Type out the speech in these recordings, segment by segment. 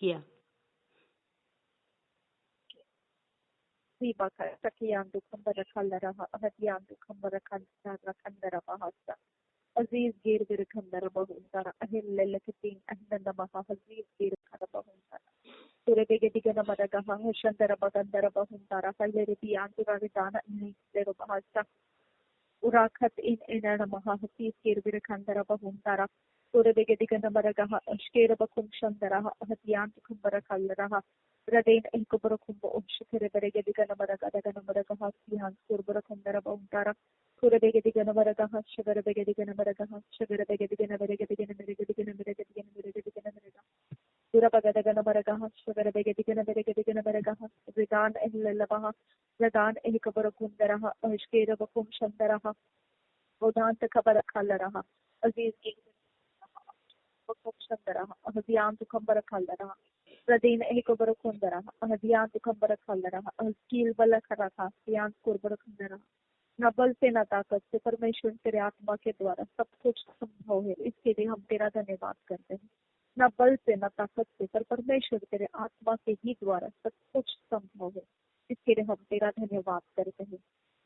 किया। Vibaka Sakiyandu Kambarakalaraha Ahadiyandu Kambarakandarabahasa Aziz Gir Virkandarabahuntara Ahillelakatin Ahnandamaha Aziz Gir Karabahuntara Surebegedigan Madagaha Shandarabagandarabahuntara Hilarity Anturavitana Nixlerabahasa Urakat in Enanamaha Hafiz Gir Virkandarabahuntara Surebegedigan Madagaha Ashkerabakum Shandaraha Ahadiyandu Kambarakalaraha Radain Elkobarakumbo Shikarabegediganamaragadaganamaraga Sihan Surbarakumdarabauntara Kurabegediganamaragaha Shagarabegediganamaragaha Shagarabegediganamaragadiganamaraga Durabagadaganamaraga Shagarabegediganamaragadiganamaraga Ridan Ehlalabaha Radan Elkobarakumdaraha Ashkerabakum Shandaraha Odanta Kabarakalaraha Aziz Bakum Shandaraha Ahadiyantu Kambarakalaraha Radin Ehikobarakundarah, Ahadiyan Tukambarakallarah, Ahskil Balakaratha, Siyan Kurbarakundarah, Nobel से न ताकत से परमेश्वर तेरे आत्मा के द्वारा सब कुछ संभव है, इसके लिए हम तेरा धन्यवाद करते हैं। न बल से न ताकत से पर परमेश्वर तेरे आत्मा के ही द्वारा सब कुछ संभव है, इसके लिए हम तेरा धन्यवाद करते हैं।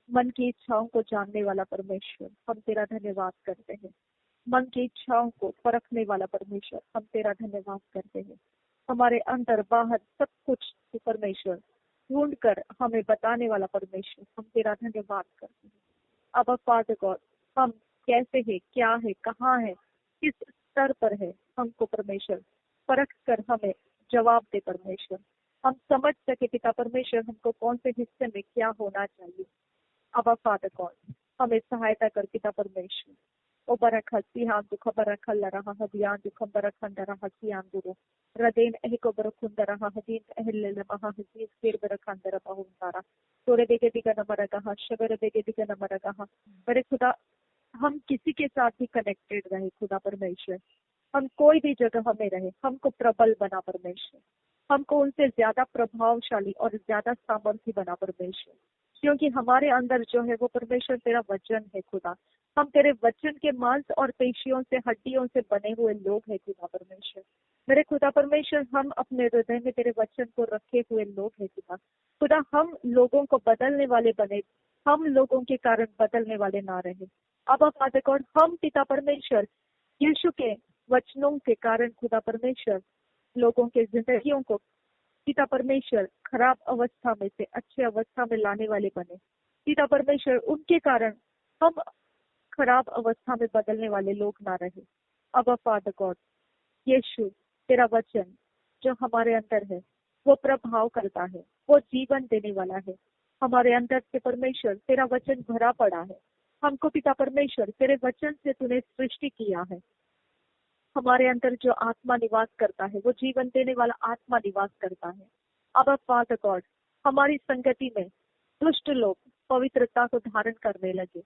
मन की इच्छाओं को जानने वाला परमेश्वर, हम तेरा धन्यवाद करते हैं। मन की इच्छाओं को परखने वाला परमेश्वर, हम तेरा धन्यवाद करते हैं। हमारे अंदर बाहर सब कुछ परमेश्वर ढूंढ कर हमें बताने वाला परमेश्वर, हम तेरा धन्यवाद करते हैं। अब फादर गॉड, हम कैसे है, क्या है, कहाँ है, किस स्तर पर है, हमको परमेश्वर परख कर हमें जवाब दे परमेश्वर। हम समझ सके पिता परमेश्वर हमको कौन से हिस्से में क्या होना चाहिए। अब फादर गॉड, हमें सहायता कर पिता परमेश्वर। O baraka sihandu kabarakallaraha hadiyandu kambarakandaraha siyanduru Raden ehiko barakundaraha hadin ehillelamaha hadis fir barakandaraha huntara Tore bege digana maragaha shagare bege digana maragaha मेरे खुदा, हम किसी के साथ भी कनेक्टेड रहे खुदा परमेश्वर, हम कोई भी जगह में रहे, हमको प्रबल बना परमेश्वर, हमको उनसे ज्यादा प्रभावशाली और ज्यादा सामर्थ्य बना परमेश्वर, क्योंकि हमारे अंदर जो है वो परमेश्वर तेरा वचन है खुदा। हम तेरे वचन के मांस और पेशियों से हड्डियों से बने हुए लोग हैं खुदा परमेश्वर। मेरे खुदा परमेश्वर, हम अपने हृदय में तेरे वचन को रखे हुए लोग हैं खुदा। खुदा, हम लोगों को बदलने वाले बने, हम लोगों के कारण बदलने वाले ना रहे। अब फादर गॉड, हम पिता परमेश्वर यीशु के वचनों के कारण खुदा परमेश्वर लोगों के जिंदगियों को पिता परमेश्वर खराब अवस्था में से अच्छी अवस्था में लाने वाले बने। पिता परमेश्वर, उनके कारण हम खराब अवस्था में बदलने वाले लोग ना रहे। अब फादर गॉड, यीशु तेरा वचन जो हमारे अंदर है वो प्रभाव करता है, वो जीवन देने वाला है। हमारे अंदर से परमेश्वर तेरा वचन भरा पड़ा है। हमको पिता परमेश्वर तेरे वचन से तूने सृष्टि किया है। हमारे अंदर जो आत्मा निवास करता है वो जीवन देने वाला आत्मा निवास करता है। अब फादर गॉड, हमारी संगति में दुष्ट लोग पवित्रता को धारण करने लगे,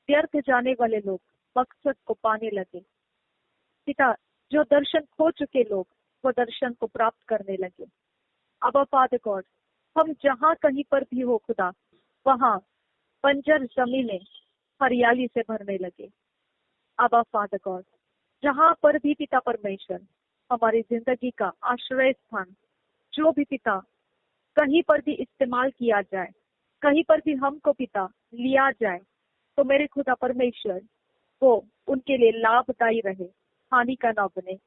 व्यर्थ जाने वाले लोग मकसद को पाने लगे। पिता, जो दर्शन खो चुके लोग वो दर्शन को प्राप्त करने लगे। अब फादर गॉड, हम जहाँ कहीं पर भी हो खुदा, वहाँ बंजर जमीनें हरियाली से भरने लगे। अब फादर गॉड, जहाँ पर भी पिता परमेश्वर हमारी जिंदगी का आश्रय स्थान जो भी पिता कहीं पर भी इस्तेमाल किया जाए, कहीं पर भी हमको पिता लिया जाए, तो मेरे खुदा परमेश्वर वो उनके लिए लाभदायी रहे, हानि का ना बने।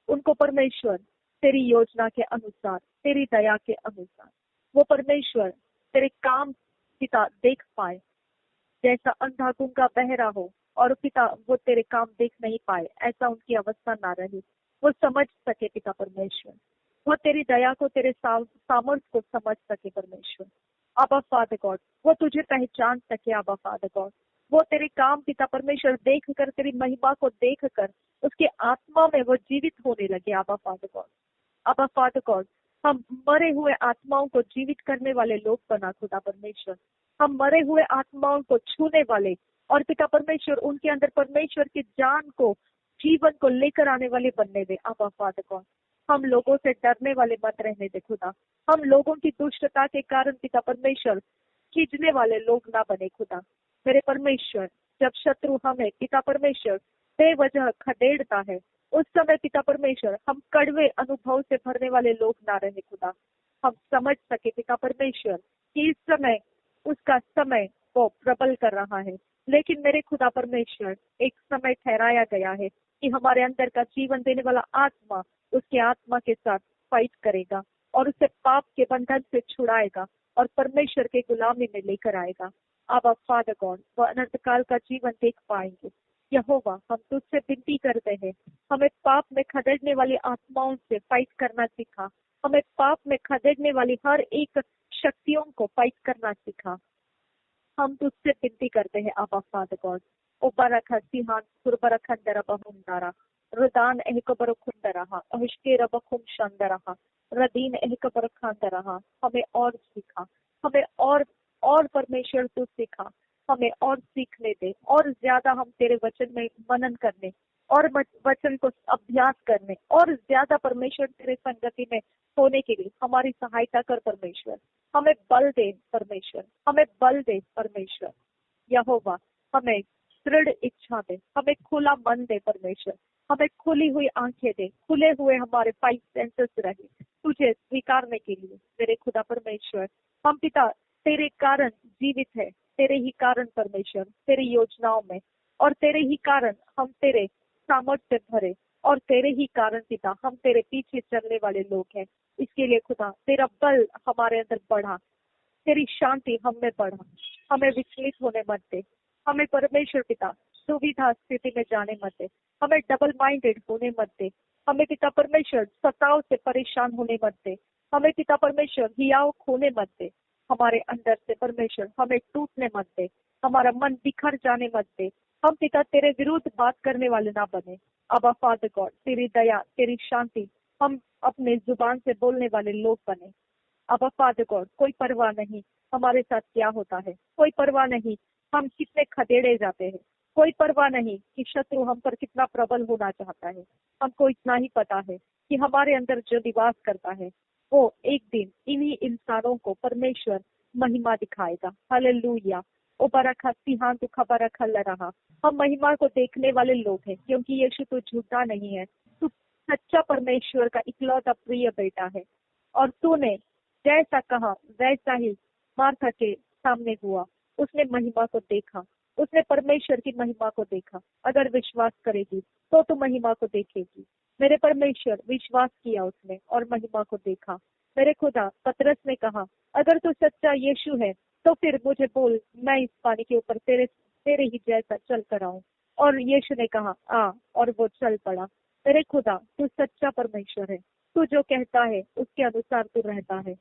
उनको परमेश्वर तेरी योजना के अनुसार, तेरी दया के अनुसार वो परमेश्वर तेरे काम पिता देख पाए। जैसा अंधा गूंगा बहरा हो और पिता वो तेरे काम देख नहीं पाए, ऐसा उनकी अवस्था ना रहे। वो समझ सके पिता परमेश्वर, वो तेरी दया को, तेरे सामर्थ्य को समझ सके परमेश्वर। आबा फादर गॉड, वो तुझे पहचान सके। आबा फादर गॉड, वो तेरे काम पिता परमेश्वर देख कर, तेरी महिमा को देख कर उसके आत्मा में वो जीवित होने लगे। आबा फादर गॉड, आबा फादर गॉड, हम मरे हुए आत्माओं को जीवित करने वाले लोग बना खुदा परमेश्वर। हम मरे हुए आत्माओं को छूने वाले और पिता परमेश्वर उनके अंदर परमेश्वर की जान को, जीवन को लेकर आने वाले बनने दे। आबा फादर गॉड, हम लोगों से डरने वाले मत रहने दे खुदा। हम लोगों की दुष्टता के कारण पिता परमेश्वर खींचने वाले लोग ना बने खुदा। मेरे परमेश्वर, जब शत्रु हमें पिता परमेश्वर बेवजह खदेड़ता है, उस समय पिता परमेश्वर हम कड़वे अनुभव से भरने वाले लोग ना रहे खुदा। हम समझ सके पिता परमेश्वर कि इस समय उसका समय वो प्रबल कर रहा है, लेकिन मेरे खुदा परमेश्वर एक समय ठहराया गया है कि हमारे अंदर का जीवन देने वाला आत्मा उसके आत्मा के साथ फाइट करेगा और उसे पाप के बंधन से छुड़ाएगा और परमेश्वर के गुलामी में लेकर आएगा। अब फादर गॉड वह अनंत काल का जीवन देख पाएंगे। यहोवा, हम तुझसे विनती करते हैं, हमें पाप में खदेड़ने वाली आत्माओं से फाइट करना सिखा। हमें पाप में खदेड़ने वाली हर एक शक्तियों को फाइट करना सिखा। हम तुझसे विनती करते हैं आबा फादर गॉड। ओ बरखा सिहान सुरबरखंदर बहुंदारा रुदान एहक बरखुंदरहा अहिष्के रबखुम शंदरहा रदीन एहक बरखांदरहा। हमें और सीखा, हमें और परमेश्वर तू सिखा, हमें और सीखने दे, और ज्यादा हम तेरे वचन में मनन करने और वचन को अभ्यास करने और ज्यादा परमेश्वर तेरे संगति में होने के लिए हमारी सहायता कर परमेश्वर। हमें बल दे परमेश्वर, हमें बल दे परमेश्वर। यहोवा, हमें दृढ़ इच्छा दे, हमें खुला मन दे परमेश्वर, हमें खुली हुई आंखें दे, खुले हुए हमारे 5 सेंसेस रहे तुझे स्वीकारने के लिए। मेरे खुदा परमेश्वर, हम पिता तेरे कारण जीवित है, तेरे ही कारण परमेश्वर, तेरी योजनाओं में, और तेरे ही कारण हम तेरे सामर्थ्य से भरे, और तेरे ही कारण पिता हम तेरे पीछे चलने वाले लोग हैं। इसके लिए खुदा तेरा बल हमारे अंदर बढ़ा, तेरी शांति हम में बढ़ा, हमें विचलित होने मत दे, हमें परमेश्वर पिता दुविधा स्थिति में जाने मत दे, हमें डबल माइंडेड होने मत दे, हमें पिता परमेश्वर सताव से परेशान होने मत दे, हमें पिता परमेश्वर हियाव खोने मत दे, हमारे अंदर से परमेश्वर हमें टूटने मत दे, हमारा मन बिखर जाने मत दे, हम पिता तेरे विरुद्ध बात करने वाले ना बने। अब फादर गॉड, तेरी दया, तेरी शांति, हम अपने जुबान से बोलने वाले लोग बने। अब फादर गॉड, कोई परवाह नहीं हमारे साथ क्या होता है, कोई परवाह नहीं हम कितने खदेड़े जाते हैं, कोई परवाह नहीं कि शत्रु हम पर कितना प्रबल होना चाहता है। हमको इतना ही पता है कि हमारे अंदर जो निवास करता है वो एक दिन इन्हीं इंसानों को परमेश्वर महिमा दिखाएगा। हालेलुया। ओ बरखा सिहान तू खबर खल रहा। हम महिमा को देखने वाले लोग हैं, क्योंकि यीशु तू झूठा नहीं है, तू सच्चा परमेश्वर का इकलौता प्रिय बेटा है, और तूने जैसा कहा वैसा ही मार्था के सामने हुआ। उसने महिमा को देखा, उसने परमेश्वर की महिमा को देखा। अगर विश्वास करेगी तो तू महिमा को देखेगी। मेरे परमेश्वर विश्वास किया उसने और महिमा को देखा। मेरे खुदा, पतरस ने कहा, अगर तू सच्चा यीशु है तो फिर मुझे बोल, मैं इस पानी के ऊपर तेरे ही जैसा चल कर आऊं। और यीशु ने कहा, आ, और वो चल पड़ा। मेरे खुदा, तू सच्चा परमेश्वर है, तू जो कहता है उसके अनुसार तू रहता है।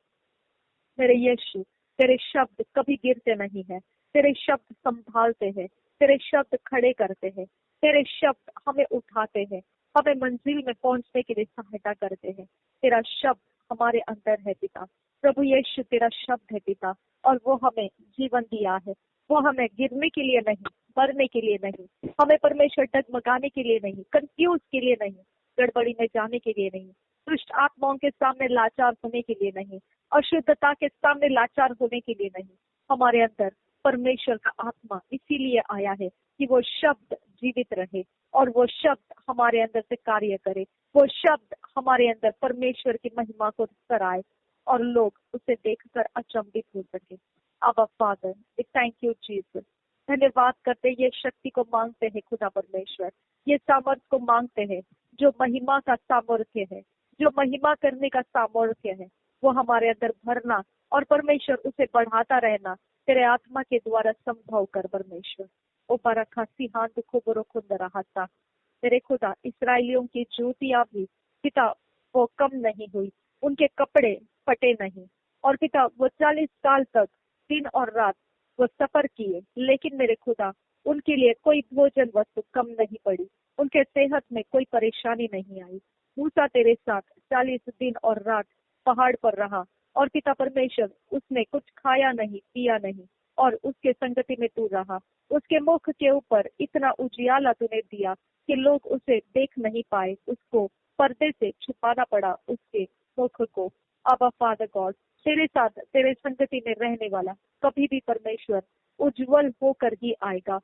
मेरे यीशु, तेरे शब्द कभी गिरते नहीं है, तेरे शब्द संभालते हैं, तेरे शब्द खड़े करते हैं, तेरे शब्द हमें उठाते हैं, हमें मंजिल में पहुंचने के लिए सहायता करते हैं। तेरा शब्द हमारे अंदर है पिता। प्रभु यीशु, तेरा शब्द है पिता, और वो हमें जीवन दिया है। वो हमें गिरने के लिए नहीं, मरने के लिए नहीं, हमें परमेश्वर डगमगाने के लिए नहीं, कंफ्यूज के लिए नहीं, गड़बड़ी में जाने के लिए नहीं, दुष्ट आत्माओं के सामने लाचार होने के लिए नहीं, अशुद्धता के सामने लाचार होने के लिए नहीं। हमारे अंदर परमेश्वर का आत्मा इसीलिए आया है कि वो शब्द जीवित रहे और वो शब्द हमारे अंदर से कार्य करे, वो शब्द हमारे अंदर परमेश्वर की महिमा को कराए और लोग उसे देखकर अचंभित हो सके। अब father, we thank you Jesus. धन्यवाद करते, ये शक्ति को मांगते हैं खुदा परमेश्वर, ये सामर्थ्य को मांगते हैं जो महिमा का सामर्थ्य है, जो महिमा करने का सामर्थ्य है, वो हमारे अंदर भरना और परमेश्वर उसे बढ़ाता रहना तेरे आत्मा के द्वारा संभव कर परमेश्वर। ओ परखा सिहान दुखो खुंदराहता। तेरे खुदा, इसराइलियों की ज्योतियां भी पिता वो कम नहीं हुई, उनके कपड़े फटे नहीं, और पिता वो 40 साल तक दिन और रात वो सफर किए, लेकिन मेरे खुदा उनके लिए कोई भोजन वस्तु कम नहीं पड़ी, उनके सेहत में कोई परेशानी नहीं आई। मूसा तेरे साथ 40 दिन और रात पहाड़ पर रहा, और पिता परमेश्वर उसने कुछ खाया नहीं पिया नहीं, और उसके संगति में तू रहा। उसके मुख के ऊपर इतना उजियाला तूने दिया कि लोग उसे देख नहीं पाए, उसको पर्दे से छुपाना पड़ा उसके मुख को। अब फादर गॉड, तेरे साथ तेरे संगति में रहने वाला कभी भी परमेश्वर उज्जवल होकर ही आएगा,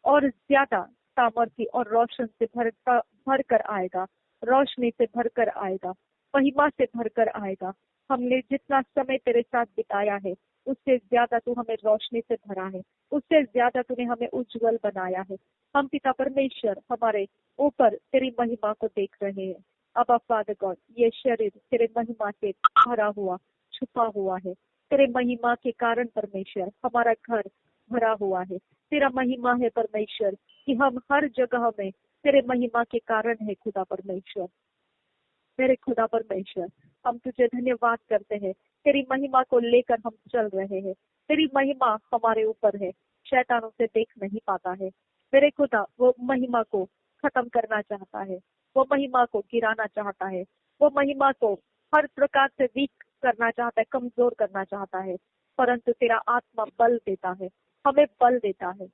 और ज्यादा सामर्थ्य और रोशन से भर कर आएगा, रोशनी से भर कर आएगा, महिमा से भर कर आएगा। हमने जितना समय तेरे साथ बिताया है उससे ज्यादा तू हमें रोशनी से भरा है, उससे ज्यादा तूने हमें उज्जवल बनाया है। हम पिता परमेश्वर हमारे ऊपर तेरी महिमा को देख रहे हैं। अब फादर गॉड, ये शरीर तेरे महिमा से भरा हुआ छुपा हुआ है। तेरे महिमा के कारण परमेश्वर हमारा घर भरा हुआ है। तेरा महिमा है परमेश्वर कि हम हर जगह में तेरे महिमा के कारण है खुदा परमेश्वर। मेरे खुदा परमेश्वर, हम तुझे धन्यवाद करते हैं। तेरी महिमा को लेकर हम चल रहे हैं। तेरी महिमा हमारे ऊपर है, शैतान उसे देख नहीं पाता है। मेरे खुदा वो महिमा को खत्म करना चाहता है, वो महिमा को गिराना चाहता है, वो महिमा को हर प्रकार से वीक करना चाहता है, कमजोर करना चाहता है। परंतु तेरा आत्मा बल देता है, हमें बल देता है,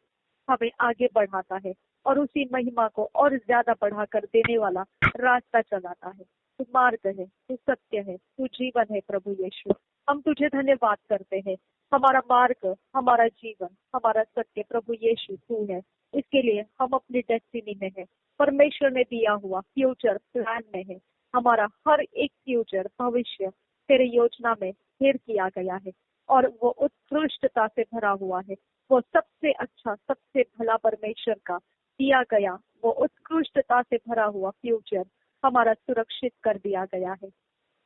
हमें आगे बढ़ाता है और उसी महिमा को और ज्यादा बढ़ाकर देने वाला रास्ता चलाता है। तू मार्ग है, तू सत्य है, तू जीवन है प्रभु यीशु। हम तुझे धन्यवाद करते हैं। हमारा मार्ग, हमारा जीवन, हमारा सत्य प्रभु यीशु तू है। इसके लिए हम अपनी डेस्टिनी में है, परमेश्वर ने दिया हुआ फ्यूचर प्लान में है। हमारा हर एक फ्यूचर भविष्य तेरे योजना में स्थिर किया गया है और वो उत्कृष्टता से भरा हुआ है। वो सबसे अच्छा, सबसे भला परमेश्वर का दिया गया वो उत्कृष्टता से भरा हुआ फ्यूचर हमारा सुरक्षित कर दिया गया है।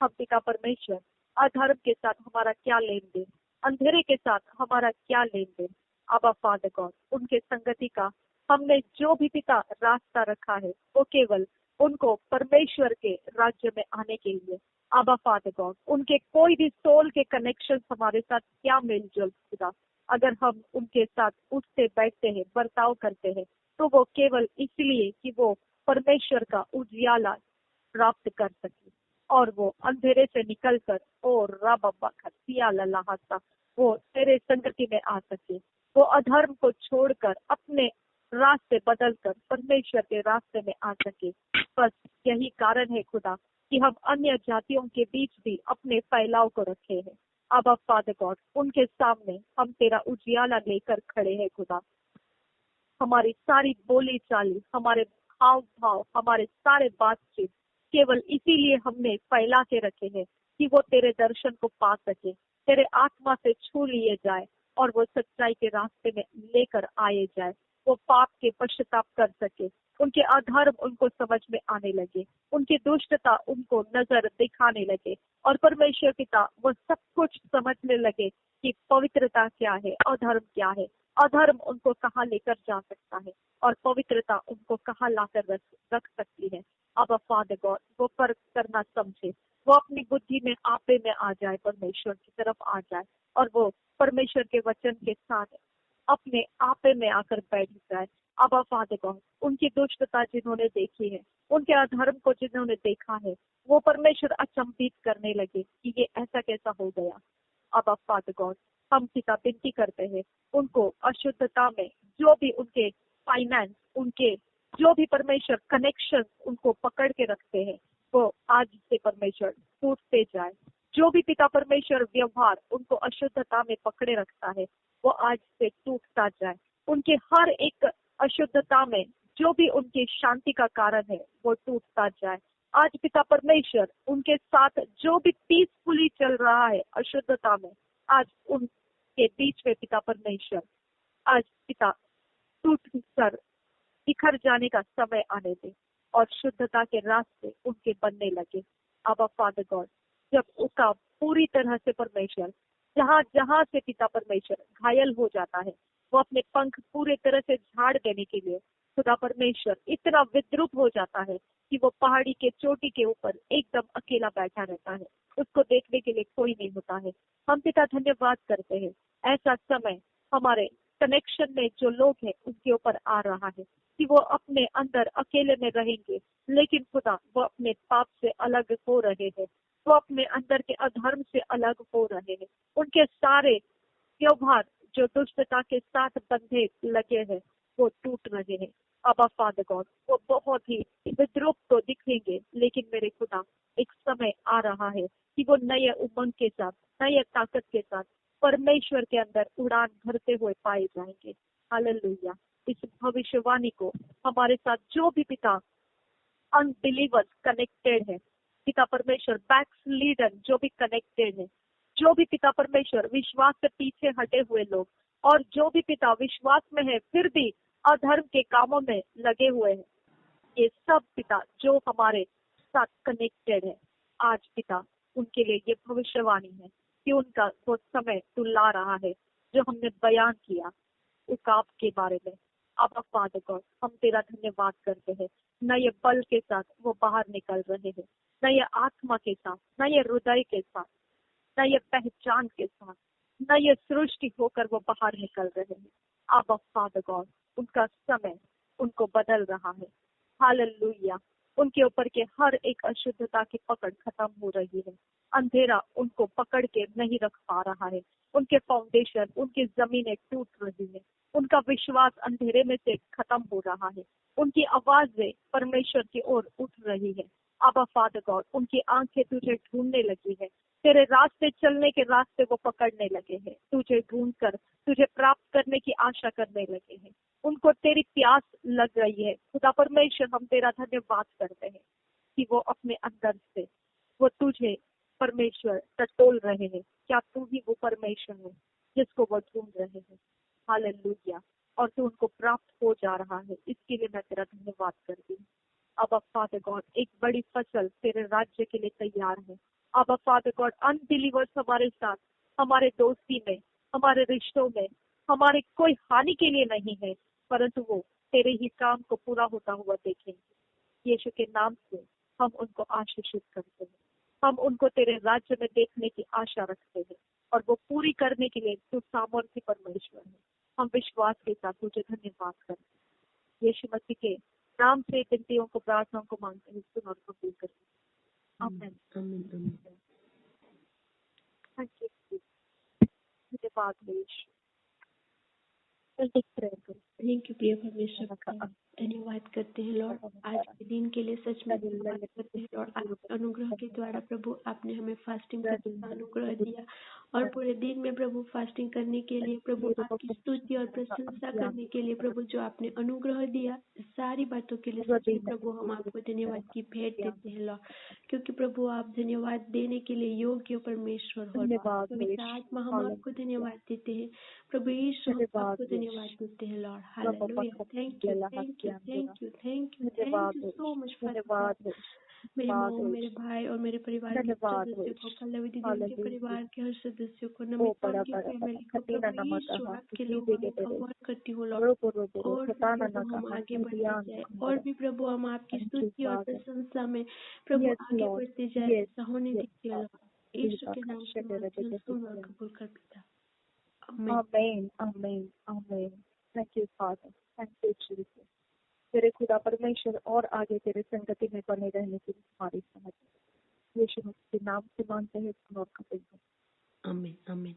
हम पिता परमेश्वर, अधर्म के साथ हमारा क्या लेन देन, अंधेरे के साथ हमारा क्या लेन देन। आबा फादर गॉड, उनके संगति का हमने जो भी पिता रास्ता रखा है वो केवल उनको परमेश्वर के राज्य में आने के लिए। आबा फादर गॉड, उनके कोई भी सोल के कनेक्शन हमारे साथ क्या मेलजोल खुदा, अगर हम उनके साथ उठते बैठते हैं, बर्ताव करते हैं, तो वो केवल इसलिए कि वो परमेश्वर का उजियाला प्राप्त कर सके और वो अंधेरे से निकलकर और रबा खसिया ललाहता वो तेरे संगति में आ सके। वो अधर्म को छोड़कर अपने रास्ते बदलकर परमेश्वर के रास्ते में आ सके। बस यही कारण है खुदा कि हम अन्य जातियों के बीच भी अपने फैलाव को रखे हैं। अब फादर गॉड, उनके सामने हम तेरा उजियाला लेकर खड़े हैं खुदा। हमारी सारी बोली चाली, हमारे हाव भाव, हमारे सारे बातचीत केवल इसीलिए हमने फैला के रखे हैं कि वो तेरे दर्शन को पा सके, तेरे आत्मा से छू लिए जाए और वो सच्चाई के रास्ते में लेकर आए जाए। वो पाप के पश्चाताप कर सके, उनके अधर्म उनको समझ में आने लगे, उनकी दुष्टता उनको नजर दिखाने लगे और परमेश्वर पिता वो सब कुछ समझने लगे कि पवित्रता क्या है, अधर्म क्या है, अधर्म उनको कहाँ लेकर जा सकता है और पवित्रता उनको कहाँ लाकर रख सकती है। अब फादर गॉड, वो पर्क करना समझे, वो अपनी बुद्धि में आपे में आ जाए, परमेश्वर की तरफ आ जाए और वो परमेश्वर के वचन के साथ अपने आपे में आकर बैठ जाए। अब फादर गॉड, उनकी दुष्टता जिन्होंने देखी है, उनके अधर्म को जिन्होंने देखा है, वो परमेश्वर अचंभित करने लगे कि ये ऐसा कैसा हो गया। अब फादर गॉड, हम पिता विनती करते हैं, उनको अशुद्धता में जो भी उनके फाइनेंस, उनके जो भी परमेश्वर कनेक्शन उनको पकड़ के रखते हैं, वो आज से परमेश्वर टूटते जाए। जो भी पिता परमेश्वर व्यवहार उनको अशुद्धता में पकड़े रखता है, वो आज से टूटता जाए। उनके हर एक अशुद्धता में जो भी उनकी शांति का कारण है, वो टूटता जाए। आज पिता परमेश्वर उनके साथ जो भी पीसफुली चल रहा है अशुद्धता में, आज उनके बीच में पिता परमेश्वर, आज पिता टूट कर बिखर जाने का समय आने दे और शुद्धता के रास्ते उनके बनने लगे। अब फादर गॉड, जब उसका पूरी तरह से परमेश्वर जहाँ जहाँ से पिता परमेश्वर घायल हो जाता है, वो अपने पंख पूरे तरह से झाड़ देने के लिए खुदा परमेश्वर इतना विद्रुप हो जाता है कि वो पहाड़ी के चोटी के ऊपर एकदम अकेला बैठा रहता है, उसको देखने के लिए कोई नहीं होता है। हम पिता धन्यवाद करते हैं, ऐसा समय हमारे कनेक्शन में जो लोग हैं उनके ऊपर आ रहा है कि वो अपने अंदर अकेले में रहेंगे, लेकिन खुदा वो अपने पाप से अलग हो रहे हैं, वो अपने अंदर के अधर्म से अलग हो रहे हैं। उनके सारे व्यवहार जो दुष्टता के साथ बंधे लगे हैं वो टूट रहे हैं। अब फादर गॉड, वो बहुत ही विद्रूप तो दिखेंगे, लेकिन मेरे खुदा एक समय आ रहा है कि वो नए उमंग के साथ, नए ताकत के साथ परमेश्वर के अंदर उड़ान भरते हुए पाए जाएंगे। हालेलुया, इस भविष्यवाणी को हमारे साथ जो भी पिता अनबिलीवर्स कनेक्टेड है, पिता परमेश्वर बैक्सलीडर जो भी कनेक्टेड है, जो भी पिता परमेश्वर विश्वास से पीछे हटे हुए लोग, और जो भी पिता विश्वास में है फिर भी अधर्म के कामों में लगे हुए हैं, ये सब पिता जो हमारे साथ कनेक्टेड है, आज पिता उनके लिए ये भविष्यवाणी है कि उनका वो समय तू ला रहा है जो हमने बयान किया उकाब के बारे में। अब फादर गॉड, हम तेरा धन्यवाद करते हैं, न ये बल के साथ वो बाहर निकल रहे हैं, न ये आत्मा के साथ, न ये हृदय के साथ, न ये पहचान के साथ, न ये सृष्टि होकर वो बाहर निकल रहे हैं। अब फादर गॉड, उनका समय उनको बदल रहा है। हालेलुया। उनके ऊपर के हर एक अशुद्धता की पकड़ खत्म हो रही है। अंधेरा उनको पकड़ के नहीं रख पा रहा है। उनके फाउंडेशन, उनकी जमीनें टूट रही है। उनका विश्वास अंधेरे में से खत्म हो रहा है। उनकी आवाजें परमेश्वर की ओर उठ रही है। अब फादर गॉड, उनकी आंखें तुझे ढूंढने लगी है। तेरे रास्ते चलने के रास्ते वो पकड़ने लगे हैं। तुझे ढूंढकर तुझे प्राप्त करने की आशा करने लगे हैं। उनको तेरी प्यास लग रही है। खुदा परमेश्वर, हम तेरा धन्यवाद करते हैं कि वो अपने अंदर से वो तुझे परमेश्वर टटोल रहे हैं। क्या तू ही वो परमेश्वर है जिसको वो ढूंढ रहे हैं? हालेलुया। और तू उनको प्राप्त हो जा रहा है, इसके लिए मैं तेरा धन्यवाद करती हूँ। अब फादर गॉड, एक बड़ी फसल तेरे राज्य के लिए तैयार है। अब फादर गॉड, अनबिलीवर्स हमारे साथ, हमारे दोस्ती में, हमारे रिश्तों में, हमारे कोई हानि के लिए नहीं है, परंतु वो तेरे ही काम को पूरा होता हुआ देखेंगे। यीशु के नाम से हम उनको आशीषित करते हैं। हम उनको तेरे राज्य में देखने की आशा रखते हैं, और वो पूरी करने के लिए तू सामर्थ्य परमेश्वर है। हम विश्वास के साथ तुझे धन्यवाद करते हैं। यीशु मसीह के नाम से विनतियों को, प्रार्थनाओं को मांगते हैं, सुन और कबूल करते हैं। आमीन। Thank you. धन्यवाद यीशु। एक प्रेयर करो। थैंक यू प्रिय परमेश्वर का धन्यवाद करते हैं लॉर्ड, आज के दिन के लिए सच में धन्यवाद करते हैं लॉर्ड। आपके अनुग्रह के द्वारा प्रभु आपने हमें फास्टिंग करने का अनुग्रह दिया, और पूरे दिन में प्रभु फास्टिंग करने के लिए प्रभु आपकी स्तुति और प्रशंसा करने के लिए प्रभु जो आपने अनुग्रह दिया, सारी बातों के लिए सच में प्रभु हम आपको धन्यवाद की भेंट देते हैं लॉर्ड, क्योंकि प्रभु आप धन्यवाद देने के लिए योग्य परमेश्वर हो। पवित्र आत्मा हम आपको धन्यवाद देते हैं प्रभु यीशु, हम आपको धन्यवाद देते हैं Lord. Hallelujah. Thank you, thank you, thank you, thank you, thank you so much for मेरी माँ, मेरे भाई और मेरे परिवार के सदस्यों को, पल्लवी दीदी उनके परिवार के हर सदस्यों को, नमिता उनकी फैमिली को, प्रभु यीशु आपके लोगों में कवर करती हूँ लॉर्ड। और भी प्रभु हम आगे बढ़ते जाए, और भी प्रभु हम आपकी स्तुति और प्रशंसा में प्रभु आगे बढ़ते जाए। ऐसा होने दीजिए लॉर्ड, यीशु के नाम से मांगते हैं, सुन और कबूल कर पिता। आमीन, आमीन, आमीन। Thank you father, thank you Jesus. तेरे खुदा परमेश्वर और आगे तेरे संगति में बने रहने की हमारी समझ। यीशु मसीह के नाम से मांगते हैं, सुन और कबूल कर। आमीन, आमीन।